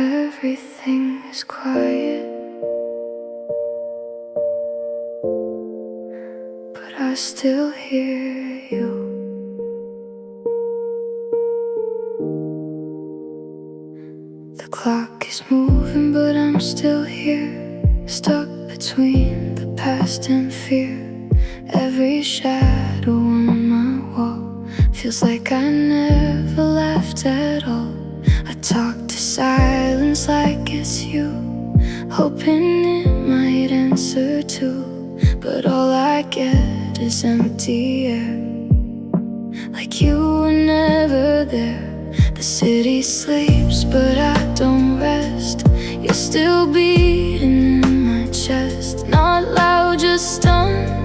Everything is quiet, but I still hear you. The clock is moving, but I'm still here, stuck between the past and fear. Every shadow on my wall feels like I never laughed at all. I talk to silence like it's you, hoping it might answer too, but all I get is empty air, like you were never there. The city sleeps, but I don't rest. You're still beating in my chest, not loud, just underneath,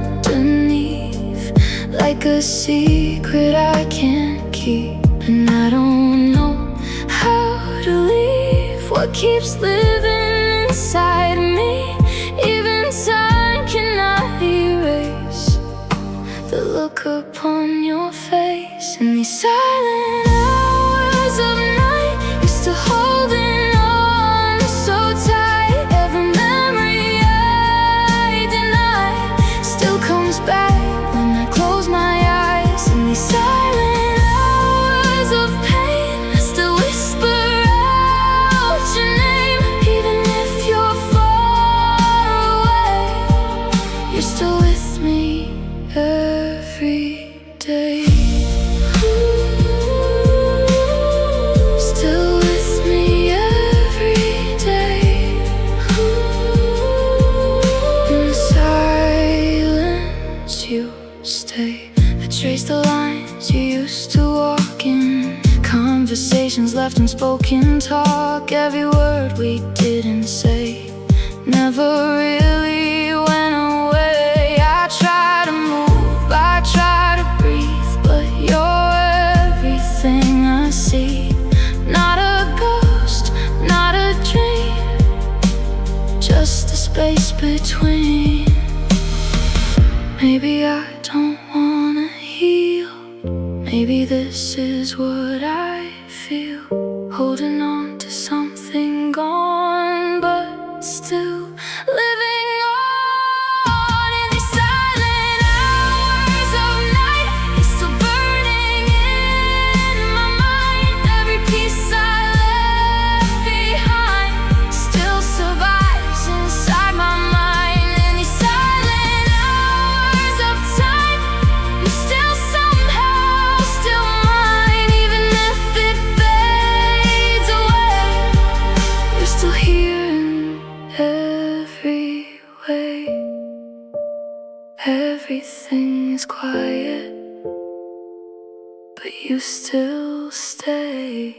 like a secret I can't keep. And I don't know how to leave what keeps living inside me. Even time cannot erase the look upon your face. In these silent hours of night, you're still holding on so tight. Every memory I deny still comes back when I close my eyes. In these silent hours of pain, I still whisper out your name. Even if you're far away, you're still with me every day. Still with me every day. In the silence you stay. I trace the lines you used to walk in, conversations left unspoken, talk. Every word we didn't say never really went away. I try to move, I try to breathe, but you're everything I see. Not a ghost, not a dream, just the space between. Maybe I don't wanna heal, maybe this is what I feel, holding on to something gone, but still living on. In these silent hours of night, it's still burning in my mind. Every piece I left behind still survives inside my mind. In these silent hours of time, you're still somehow still mine. Even if it fades away, you're still here in every way. Everything is quiet, but you still stay.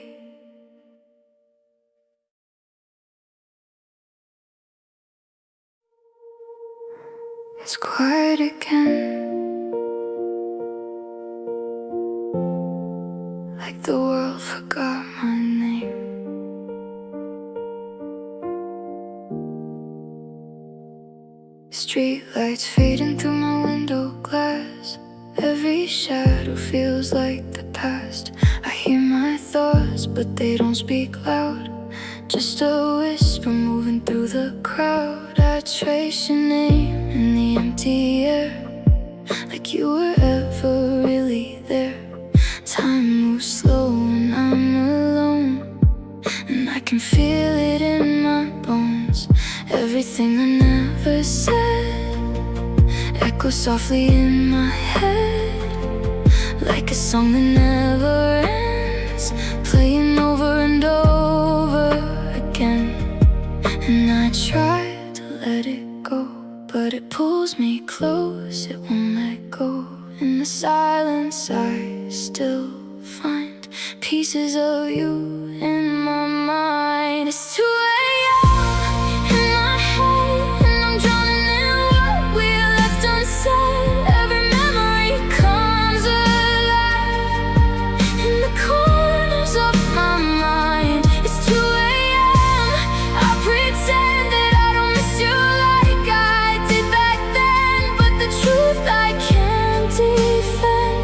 It's quiet again, like the world forgot my name. Streetlights fading through my window glass. Every shadow feels like the past. I hear my thoughts, but they don't speak loud, just a whisper moving through the crowd. I trace your name in the empty air, like you were ever really there. Time moves slow when I'm alone, and I can feel it in my bones. Everything I never said echoes softly in my head, like a song that never ends, playing over and over again. And I try to let it go, but it pulls me close, it won't let go. In the silence I still find pieces of you in my mind. It's 2 a.m. in my head, and I'm drowning in what we left unsaid. Every memory comes alive in the corners of my mind. It's 2 a.m. I pretend that I don't miss you like I did back then, but the truth I can't defend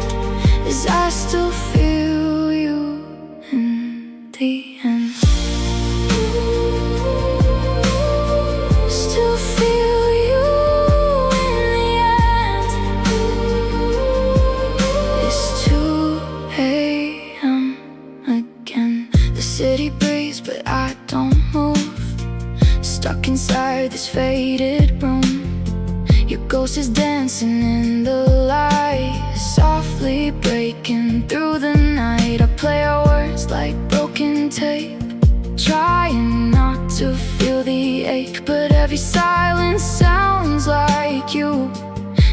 is I still feel you in the end. Ooh. city breeze, but I don't move. Stuck inside this faded room. Your ghost is dancing in the light, softly breaking through the night. I play our words like broken tape, trying not to feel the ache, but every silence sounds like you,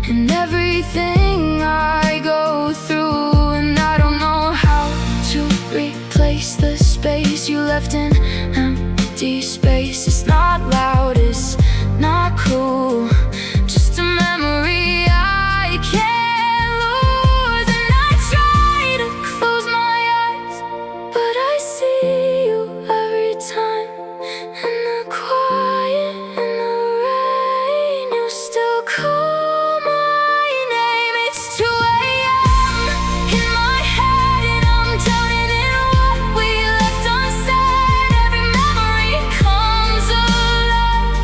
and everything I go through. And I don't know how to replace the space you left in empty space. It's not loud, it's not cruel, just a memory I can't lose. And I try to close my eyes, but I see you every time. In the quiet, in the rain, you still call my name. It's 2 a.m. in my head, and I'm drowning in what we left unsaid. Every memory comes alive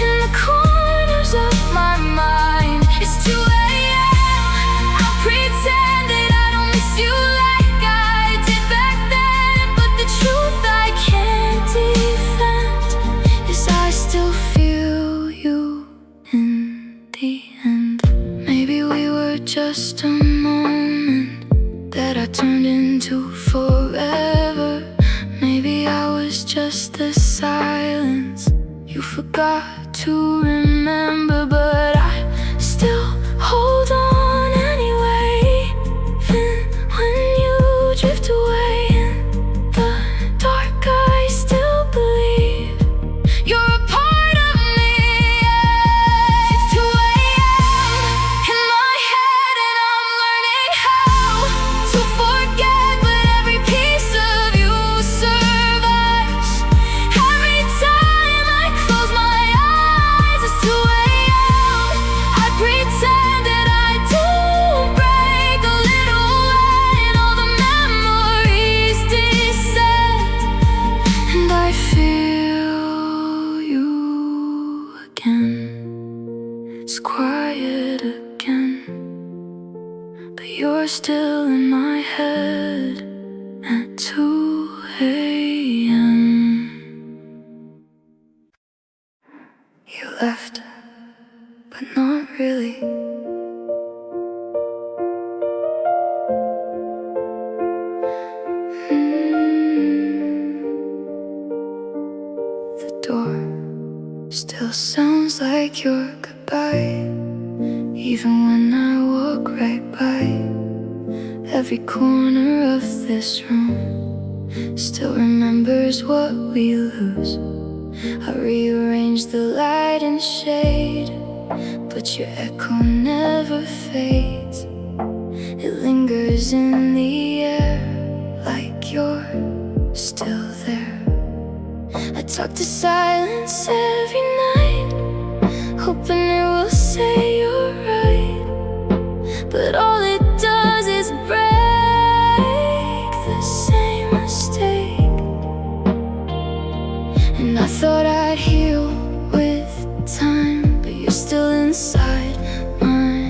in the corners of my mind. It's 2 a.m. I'll pretend that I don't miss you like I did back then, but the truth I can't defend is I still feel you in the end. Maybe we were just a moment that I turned into forever. Maybe I was just the silence you forgot to remember, but I still hold on anyway. Even when you drift away in the dark, I still believe you're a part of me. Yeah. It's 2 a.m. in my head, and I'm learning how to forget, but every piece of you survives. Every time I close my eyes, it's 2 a.m. I pretend that I do break a little when all the memories descend, and I feel you again. It's quiet again, but you're still in my head at 2 a.m. You left, but not really. The door still sounds like your goodbye, even when I walk right by. Every corner of this room still remembers what we lose. I rearrange the light and shade, but your echo never fades. It lingers in the air like you're still there. I talk to silence every night, hoping it will say you're right, but all it does is break the same mistake. And I thought I'd heal with time, but you're still inside my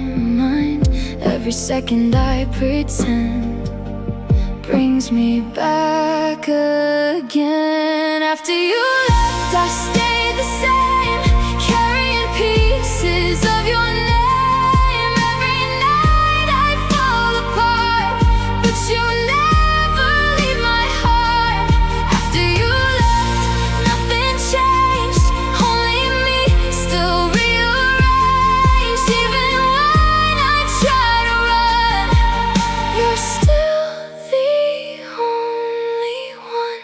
mind. Every second I pretend brings me back again. After you left, I stayed the same, carrying pieces of your name. Every night I fall apart, but you never leave my heart. After you left, nothing changed, only me still rearranged. Even when I try to run, you're still the only one.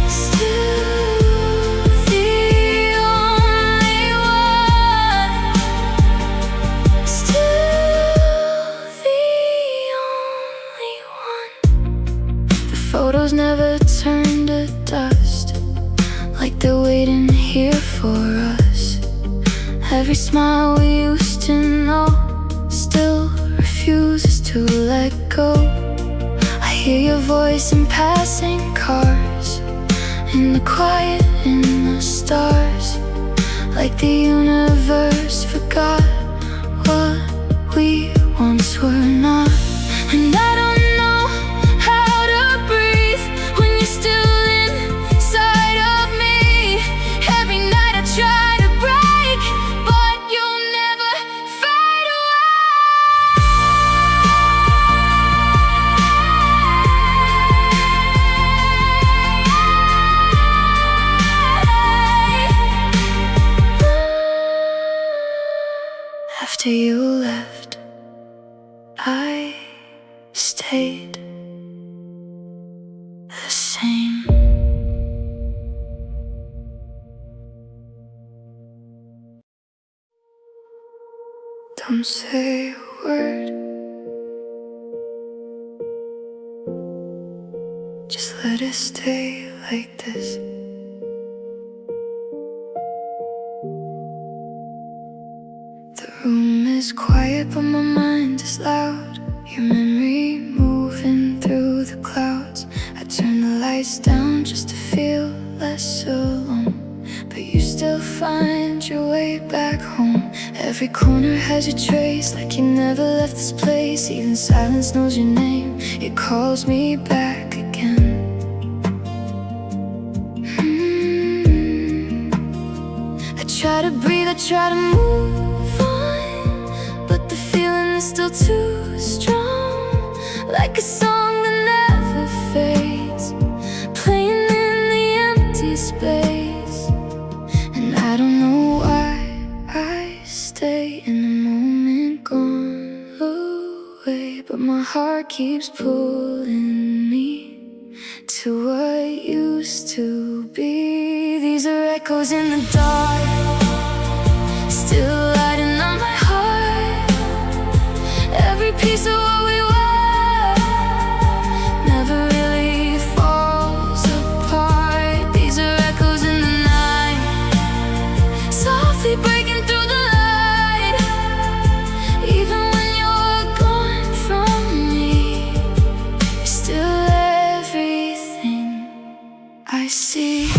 Still the only one. Still the only one. The photos never turn to dust, like they're waiting here for us. Every smile we used to know still refuses to let go. I hear your voice in passing cars, in the quiet, in the stars, like the universe forgot what we once were not. And I don't know how to Don't say a word, just let it stay like this. The room is quiet but my mind is loud. Your memory moving through the clouds. I turn the lights down just to feel less alone, but you still find your way back home. Every corner has your trace, like you never left this place. Even silence knows your name, it calls me back again. I try to breathe, I try to move on, but the feeling is still too strong. Like a song that never fades, playing in the empty space. And I don't know why I stay in the moment gone away, but my heart keeps pulling me to what used to be. These are echoes in the dark, still lighting up my heart. Every piece of what we were never really falls apart. These are echoes in the night, softly breaking through the light. Even when you're gone from me, you're still everything I see.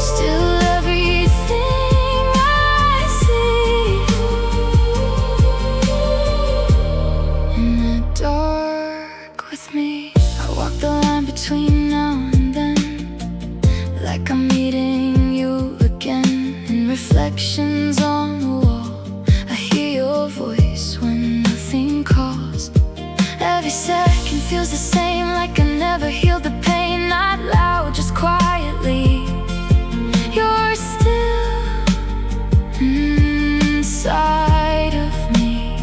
Still everything I see. In the dark with me, I walk the line between now and then, like I'm meeting you again. In reflections on the wall, I hear your voice when nothing calls. Every second feels the same, like I never healed the pain. Not loud, just quietly. You're still inside of me,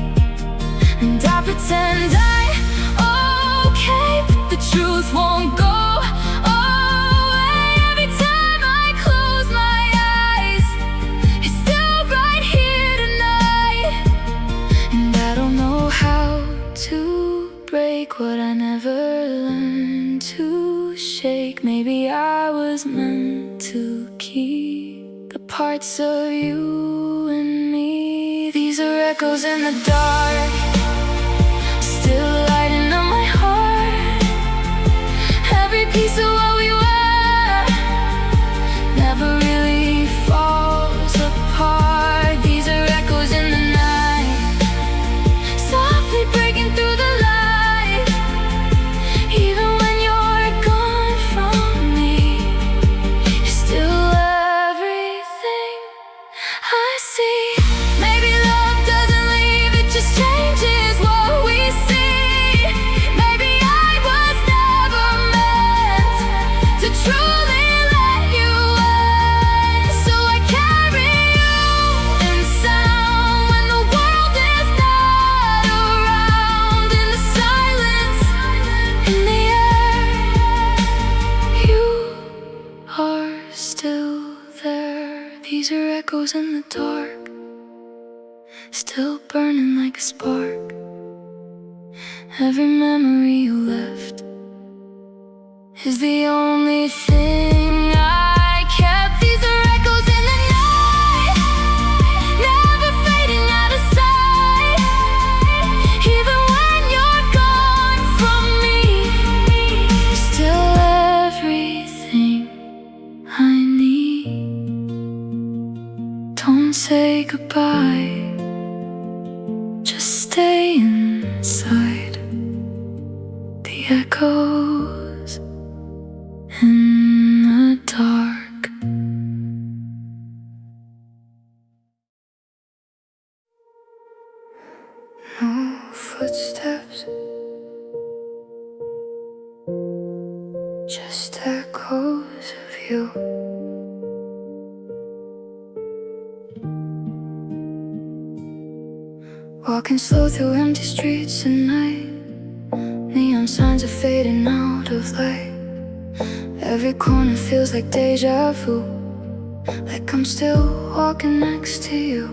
and I pretend I'm okay, but the truth won't go away. Every time I close my eyes, it's still right here tonight. And I don't know how to break what I never learned to shake. Maybe I was meant to keep the parts of you and me. These are echoes in the dark, still lighting up my heart. Every piece of what we were never really falls apart. These are echoes in the night, softly breaking through the light. Even when you're gone from me, you're still everything I see. Maybe love doesn't leave, it just changes what we see. Maybe I was never meant to truly let you in, so I carry you in sound when the world is not around. In the silence, in the air, you are still there. These are echoes in the dark, still burning like a spark. Every memory you left is the only thing I kept. These are echoes in the night, never fading out of sight. Even when you're gone from me, you're still everything I need. Don't say goodbye, just stay inside. The echoes in the dark. No footsteps, just echoes of you. Walking slow through empty streets at night, neon signs are fading out of light. Every corner feels like deja vu, like I'm still walking next to you.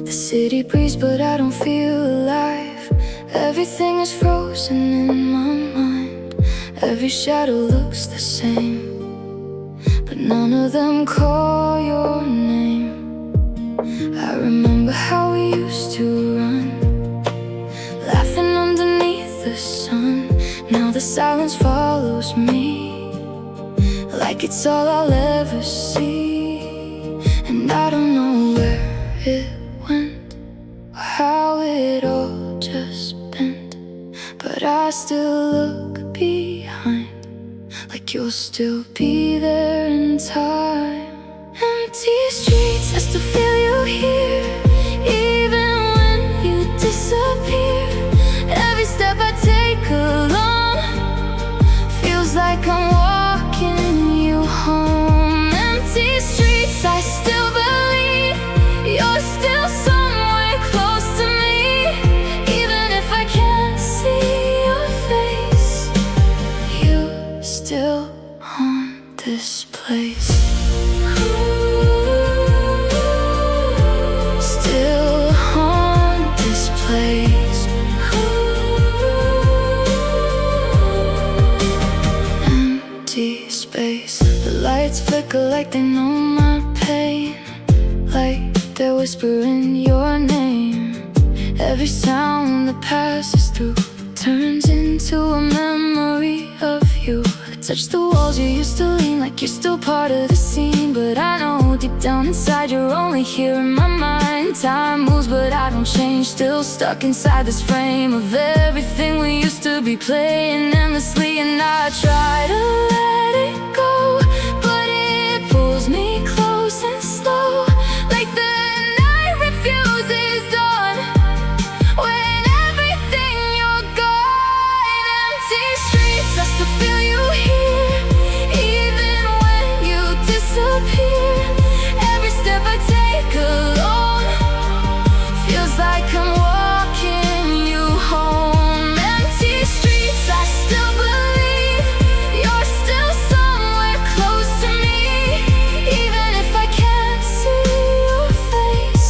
The city breeze, but I don't feel alive. Everything is frozen in my mind. Every shadow looks the same, but none of them call your name. I remember how we used to run, laughing underneath the sun. Now the silence follows me, like it's all I'll ever see. And I don't know where it went, or how it all just bent, but I still look behind, like you'll still be there in time. Empty streets, I still feel you here, even when you disappear. Every step I take alone feels like I'm walking you home. Empty streets, I still believe you're still somewhere close to me. Even if I can't see your face, you still haunt this place. Still haunt this place. Empty space. The lights flicker like they know my pain, like they're whispering your name. Every sound that passes through turns into a memory of you. I touch the walls you used to lean, like you're still part of the scene. But I know deep down inside you're only here in my mind. Time moves but I don't change, still stuck inside this frame of everything we used to be playing endlessly. And I try to let it go, but it pulls me close and slow, like the night refuses dawn when everything you're gone. Empty streets, I still feel you here, even when you disappear. Every step I take alone feels like I'm walking you home. Empty streets, I still believe you're still somewhere close to me. Even if I can't see your face,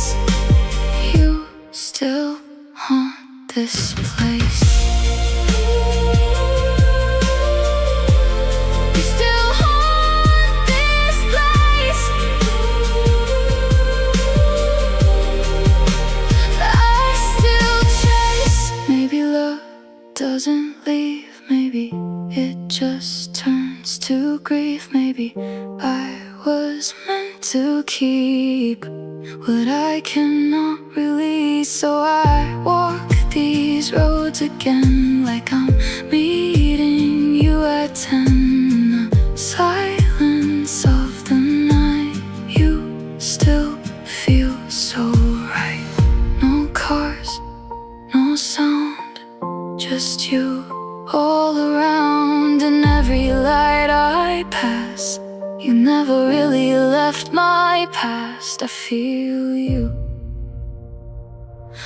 you still haunt this place. You still haunt this place. I still chase. Maybe love doesn't leave, maybe it just turns to grief. Maybe I was meant to keep what I cannot release. So I walk these roads again, like I'm meeting you at 10. In the silence of the night, you still feel so right. No cars, no sound, just you all around. And every light I pass, you never really left my past. I feel you,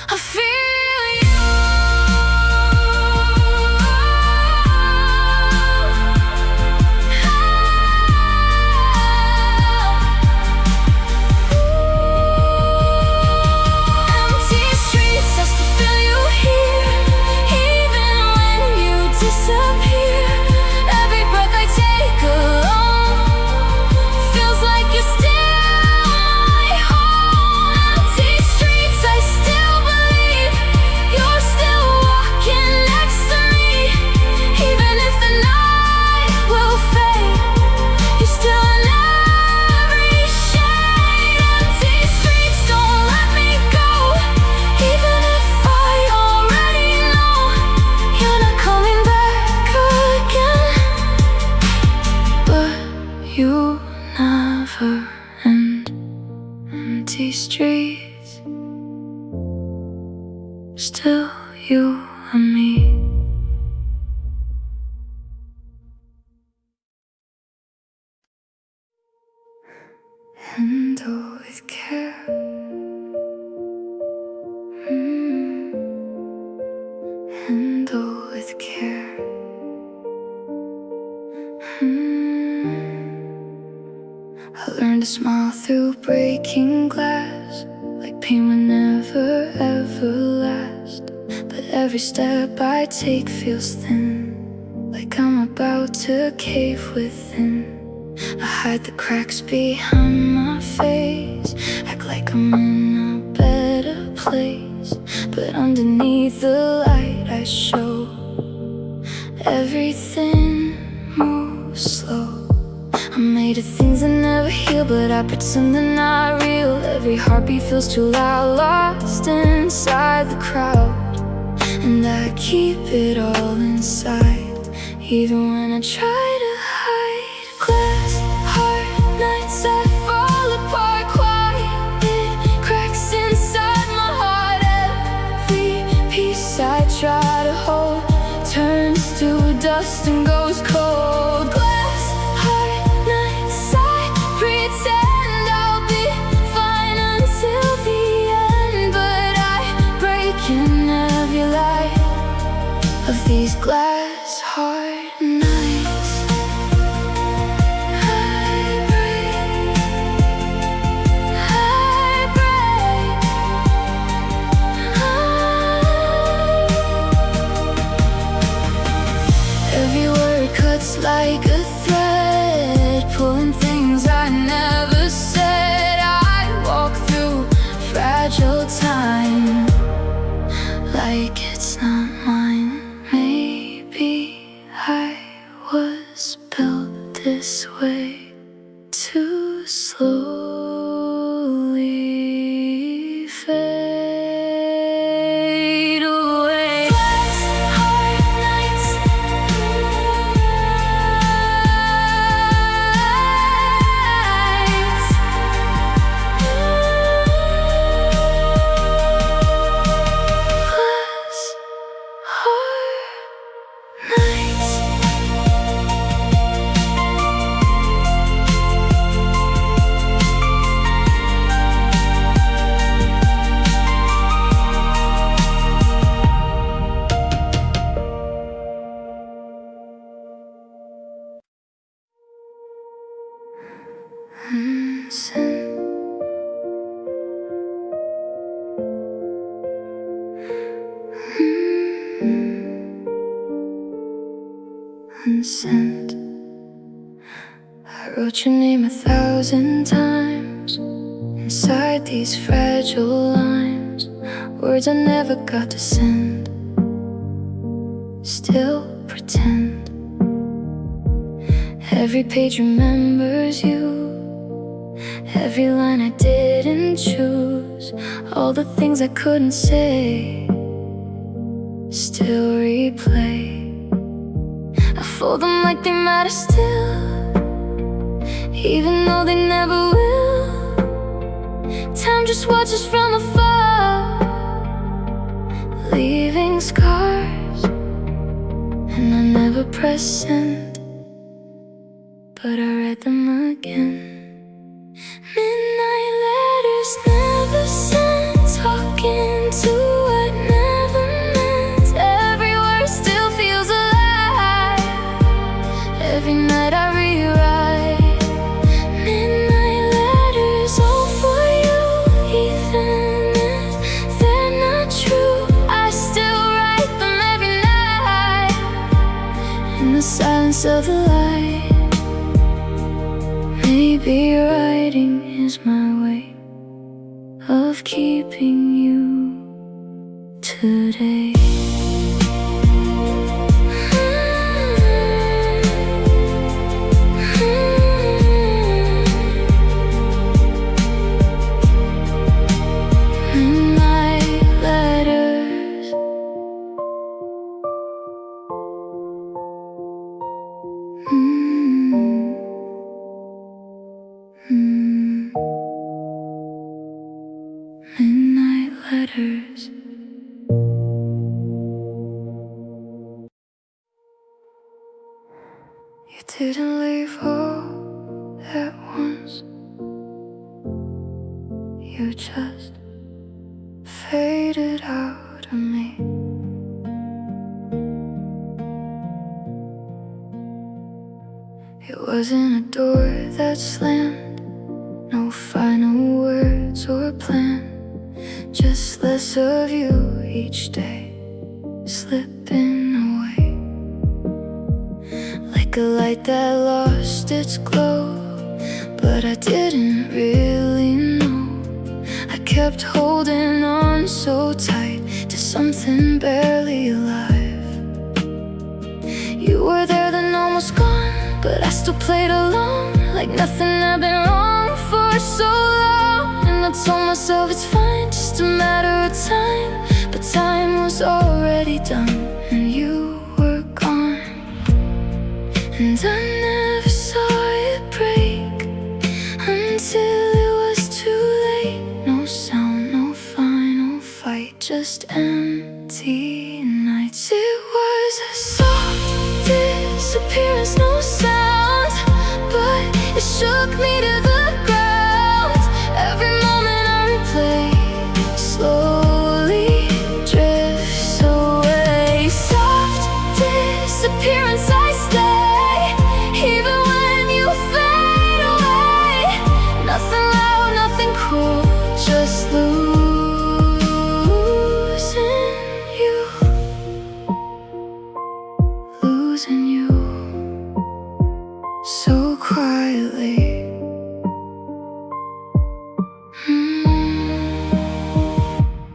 I feel you. Empty streets, I still feel you here, even when you disappear. Every breath I take alone feels like you're still my home. Empty streets, I still believe you're still walking next to me. Even if the night will fade, you're still in every shade. Empty streets, don't let me go, even if I already know you're not coming back again. But you never end. Empty streets, still you and me. Handle with care. Handle with care. I learned find a smile through breaking glass, like pain would never ever last. But every step I take feels thin, like I'm about to cave within. I hide the cracks behind my face, act like I'm in a better place. But underneath the light I show everything moves slow. I'm made of things that never heal, but I pretend they're not real. Every heartbeat feels too loud, lost inside the crowd. And I keep it all inside, even when I try to hide. Glass heart nights I fall apart, quiet cracks inside my heart. Every piece I try to hold turns to dust and goes cold. Glass heart nights I pretend I'll be fine until the end, but I break in every light of these glass heart nights. I break, I break, every word cuts like a thread, pulling things I never said. I walk through fragile time like it's not mine. Maybe I was built this way to slowly fade away. Glass heart nights, glass heart nights. Unsent. I wrote your name 1,000 times inside these fragile lines, words I never got to send. Still pretend every page remembers you, every line I didn't choose, all the things I couldn't say still replay. I fold them like they matter still, even though they never will. Time just watches from afar, leaving scars. And I never pressed send, but I read them again. Midnight letters never sent, talking to what never meant. Every word still feels alive, every night I rewrite. Midnight letters all for you, even if they're not true. I still write them every night in the silence of the light. Maybe writing is my way of keeping you today. Midnight letters. Midnight letters. You didn't leave all at once, you just faded out of me. It wasn't a door that slammed, plan. Just less of you each day, slipping away, like a light that lost its glow. But I didn't really know. I kept holding on so tight to something barely alive. You were there then almost gone, but I still played along, like nothing had been wrong for so long. And I told myself it's fine, just a matter of time. But time was already done, and you were gone. And I never saw it break until it was too late. No sound, no final fight, just empty nights. It was a soft disappearance, no sound, but it shook me to the ground. Every moment I replay slowly drifts away. Soft disappearance, I stay, even when you fade away. Nothing loud, nothing cruel, just losing you, losing you so quietly.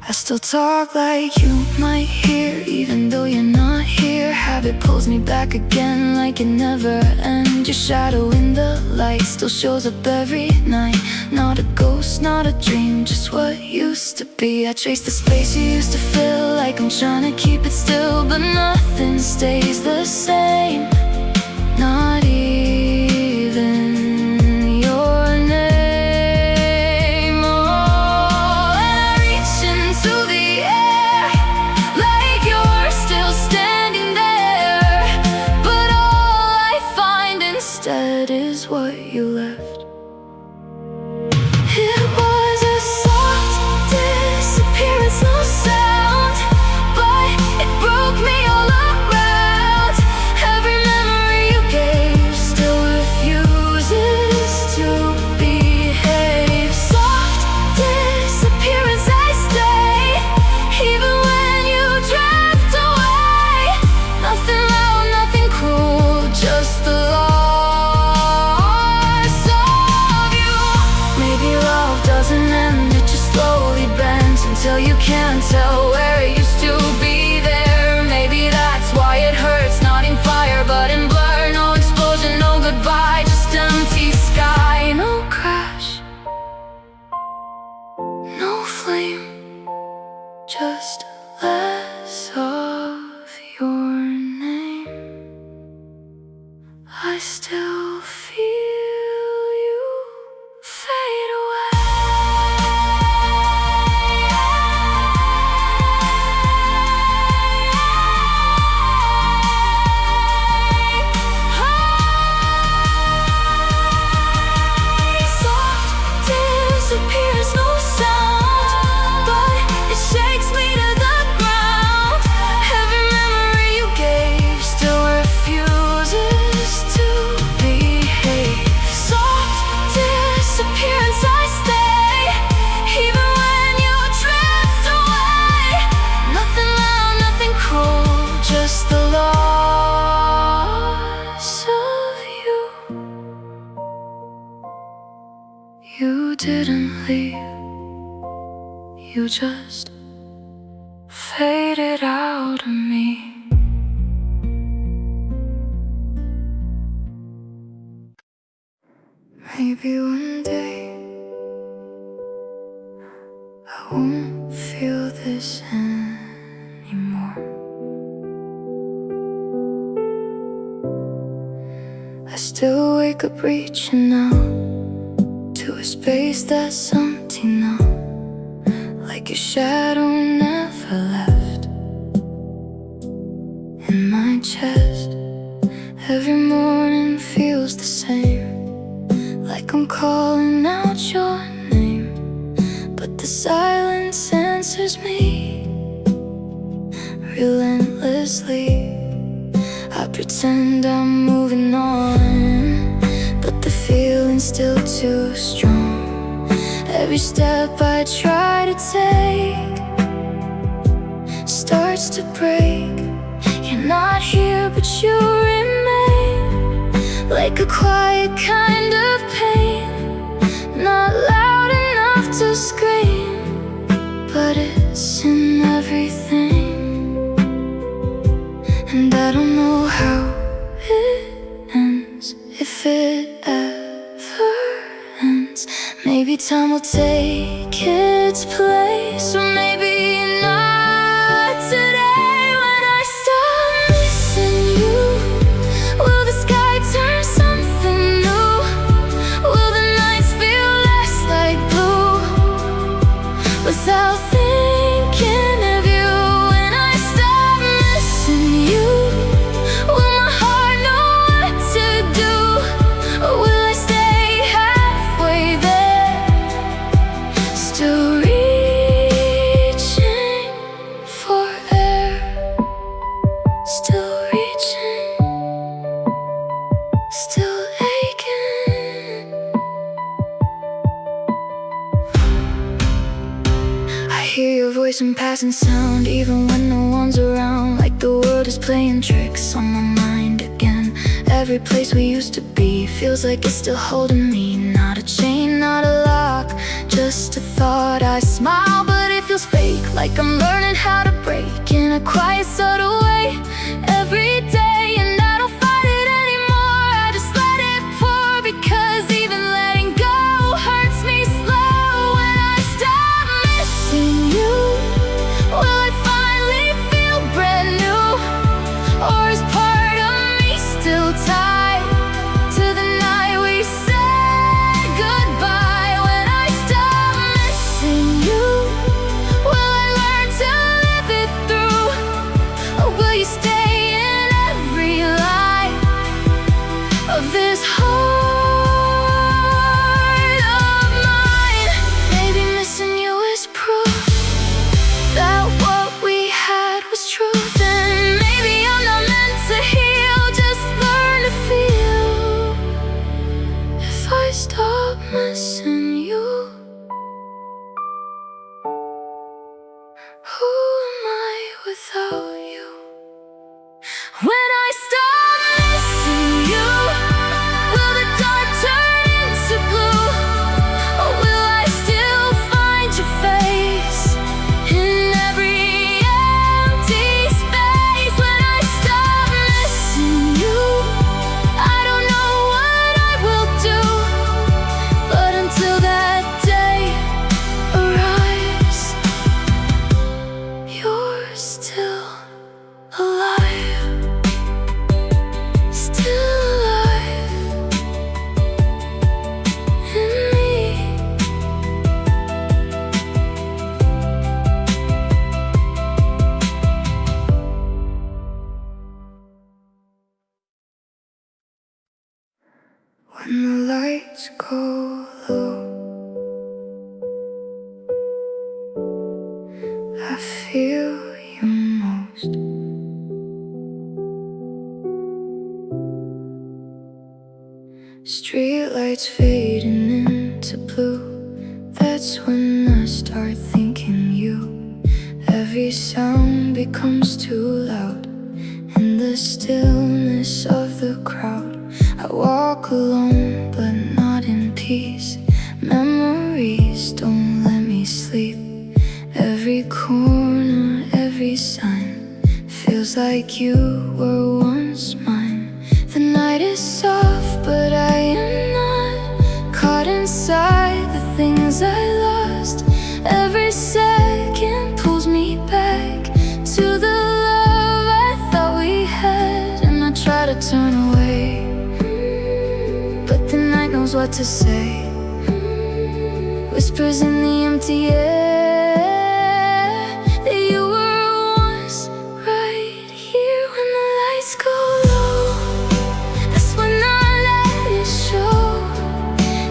I still talk like you might hear, even though you're not here. Habit pulls me back again like it never ends. Your shadow in the light still shows up every night. Not a ghost, not a dream, just what used to be. I trace the space you used to fill, like I'm trying to keep it still. But nothing stays the same, not even your name. Oh, and I reach into the air, like you're still standing there. But all I find instead is what you left. It was a soft disappearance, no sound, but it broke me all around. Every memory you gave still refuses to behave. Soft disappearance, I stay, even when you drift away. Nothing loud, nothing cruel, just the loss of you. Maybe love doesn't end, it just slowly bends until you can't tell where it used to be there. Maybe that's why it hurts, not in fire but in blur. No explosion, no goodbye, just empty sky. No crash, no flame, just less of your name. I still feel you fade away. Soft disappears, no sound, but it shakes me to the ground. Every memory you gave still refuses to behave. Soft disappearance, I stay, even when you drift away. Nothing loud, nothing cruel, just the loss of you. You didn't leave, you just faded out of me. Maybe one day I won't feel this anymore. I still wake up reaching out to a space that's empty now, like your shadow never left. In my chest, every morning feels the same, like I'm calling out your name, but the silence answers me relentlessly. I pretend I'm moving on, but the feeling's still too strong. Every step I try to take starts to break. You're not here, but you remain, like a quiet kind of pain, not loud enough to scream, but it's in everything. And I don't know how it ends, if it ever ends. Maybe time will take its place, or maybe not today. When I stop missing you, will the sky turn something new? Will the nights feel less like blue? Without thinking of you, when I stop missing you, will my heart know what to do? Or will I stay halfway there, still reaching for air, still reaching, still aching? I hear your voice in passing sound, even when no one's around, like the world is playing tricks on my mind again. Every place we used to be feels like it's still holding me. Not a chain, not a lock, just a thought. I smile, but it feels fake, like I'm learning how to break in a quiet, subtle way every day. And I don't fight it anymore, I just let it pour, because even letting go hurts me slow. When I stop missing you, will I finally feel brand new? Or is part of me still tied to the night we said goodbye? When I stop missing you, will I learn to live it through? Or will you stay in every line of this heart of mine? Maybe missing you is proof that what we had was truth. And maybe I'm not meant to heal, just learn to feel. If I stop missing you, who am I without you? When I stop missing you, will the dark turn into blue? Or will I still find your face in every empty space? When I stop missing you, I don't know what I will do, but until that day arrives, you're still alive, still alive in me. When the lights go low, I feel you most. Streetlights fading into blue, that's when I start thinking you. Every sound becomes too loud in the stillness of the crowd. I walk alone, but not in peace. Memories don't let me sleep. Every corner, every sign feels like you were once mine. The night is soft, but I am not caught inside the things I lost. Every second pulls me back to the love I thought we had, and I try to turn away, but the night knows what to say. Whispers in the empty air that you were once right here. When the lights go low, that's when I let it show.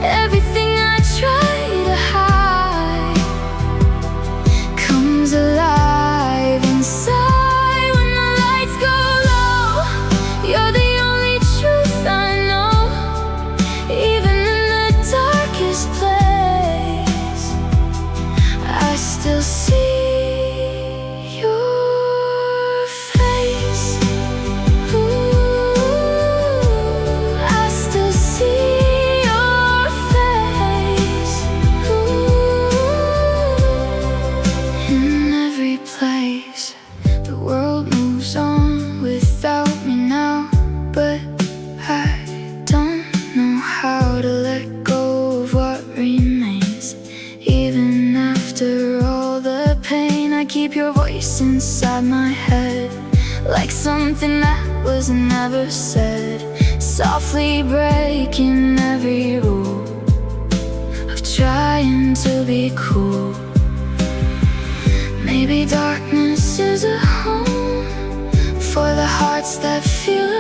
Everything I try to hide comes alive inside. When the lights go low, you're the only truth I know. Even in the darkest place, something that was never said, softly breaking every rule of trying to be cool. Maybe darkness is a home for the hearts that feel